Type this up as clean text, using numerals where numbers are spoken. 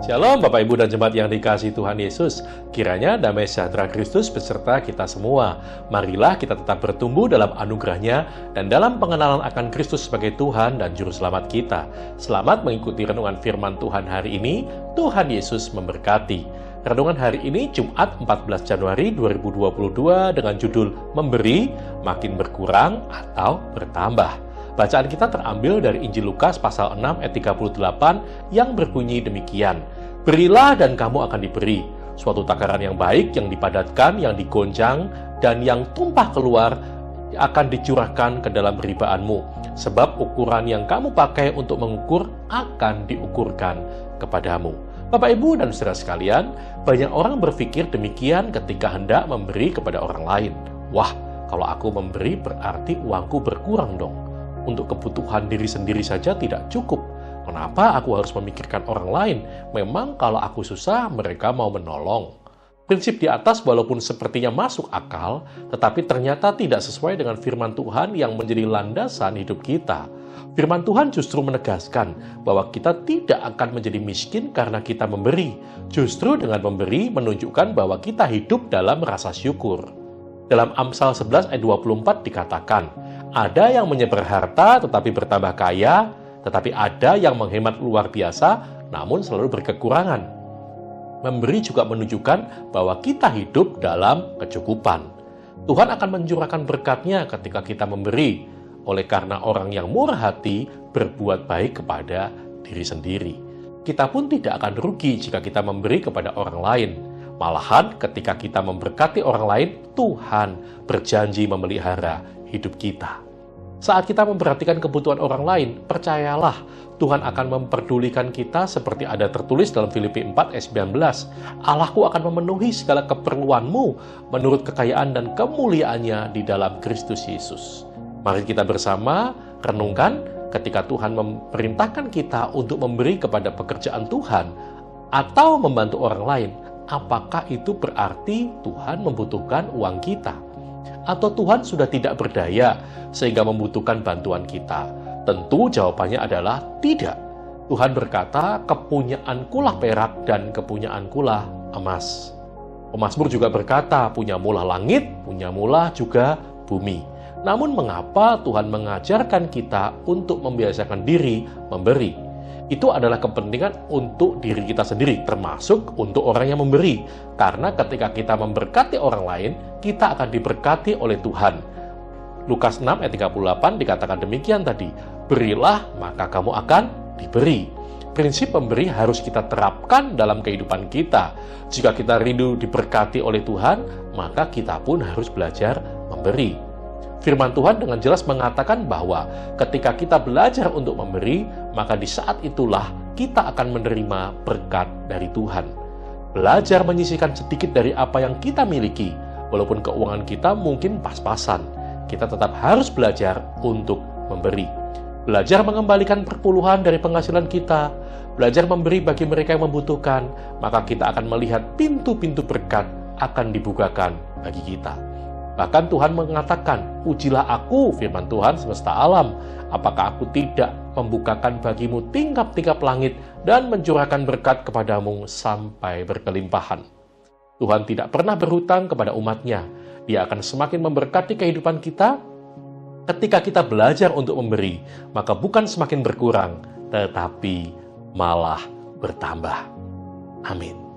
Shalom Bapak Ibu dan Jemaat yang dikasihi Tuhan Yesus. Kiranya damai sejahtera Kristus beserta kita semua. Marilah kita tetap bertumbuh dalam anugerah-Nya dan dalam pengenalan akan Kristus sebagai Tuhan dan Juru Selamat kita. Selamat mengikuti renungan firman Tuhan hari ini. Tuhan Yesus memberkati. Renungan hari ini Jumat 14 Januari 2022 dengan judul Memberi Makin Berkurang atau Bertambah. Bacaan kita terambil dari Injil Lukas pasal 6 ayat 38 yang berbunyi demikian. Berilah dan kamu akan diberi. Suatu takaran yang baik, yang dipadatkan, yang digoncang, dan yang tumpah keluar akan dicurahkan ke dalam ribaanmu. Sebab ukuran yang kamu pakai untuk mengukur akan diukurkan kepadamu. Bapak, Ibu, dan saudara sekalian, banyak orang berpikir demikian ketika hendak memberi kepada orang lain. Wah, kalau aku memberi berarti uangku berkurang dong. Untuk kebutuhan diri sendiri saja tidak cukup. Kenapa aku harus memikirkan orang lain? Memang kalau aku susah, mereka mau menolong. Prinsip di atas walaupun sepertinya masuk akal, tetapi ternyata tidak sesuai dengan firman Tuhan yang menjadi landasan hidup kita. Firman Tuhan justru menegaskan bahwa kita tidak akan menjadi miskin karena kita memberi. Justru dengan memberi menunjukkan bahwa kita hidup dalam rasa syukur. Dalam Amsal 11 ayat 24 dikatakan, ada yang menyebar harta tetapi bertambah kaya, tetapi ada yang menghemat luar biasa namun selalu berkekurangan. Memberi juga menunjukkan bahwa kita hidup dalam kecukupan. Tuhan akan mencurahkan berkat-Nya ketika kita memberi, oleh karena orang yang murah hati berbuat baik kepada diri sendiri. Kita pun tidak akan rugi jika kita memberi kepada orang lain. Malahan ketika kita memberkati orang lain, Tuhan berjanji memelihara hidup kita. Saat kita memperhatikan kebutuhan orang lain, percayalah Tuhan akan memperdulikan kita seperti ada tertulis dalam Filipi 4 ayat 19. Allahku akan memenuhi segala keperluanmu menurut kekayaan dan kemuliaannya di dalam Kristus Yesus. Mari kita bersama renungkan ketika Tuhan memerintahkan kita untuk memberi kepada pekerjaan Tuhan atau membantu orang lain. Apakah itu berarti Tuhan membutuhkan uang kita? Atau Tuhan sudah tidak berdaya sehingga membutuhkan bantuan kita? Tentu jawabannya adalah tidak. Tuhan berkata, kepunyaankulah perak dan kepunyaankulah emas. Pemazmur juga berkata, punyamulah langit, punyamulah juga bumi. Namun mengapa Tuhan mengajarkan kita untuk membiasakan diri memberi? Itu adalah kepentingan untuk diri kita sendiri, termasuk untuk orang yang memberi. Karena ketika kita memberkati orang lain, kita akan diberkati oleh Tuhan. Lukas 6 ayat 38 dikatakan demikian tadi, berilah maka kamu akan diberi. Prinsip memberi harus kita terapkan dalam kehidupan kita. Jika kita rindu diberkati oleh Tuhan, maka kita pun harus belajar memberi. Firman Tuhan dengan jelas mengatakan bahwa ketika kita belajar untuk memberi, maka di saat itulah kita akan menerima berkat dari Tuhan. Belajar menyisihkan sedikit dari apa yang kita miliki, walaupun keuangan kita mungkin pas-pasan, kita tetap harus belajar untuk memberi. Belajar mengembalikan perpuluhan dari penghasilan kita, belajar memberi bagi mereka yang membutuhkan, maka kita akan melihat pintu-pintu berkat akan dibukakan bagi kita. Bahkan Tuhan mengatakan, ujilah aku, firman Tuhan semesta alam, apakah aku tidak membukakan bagimu tingkap-tingkap langit dan mencurahkan berkat kepadamu sampai berkelimpahan. Tuhan tidak pernah berhutang kepada umat-Nya. Dia akan semakin memberkati kehidupan kita. Ketika kita belajar untuk memberi, maka bukan semakin berkurang, tetapi malah bertambah. Amin.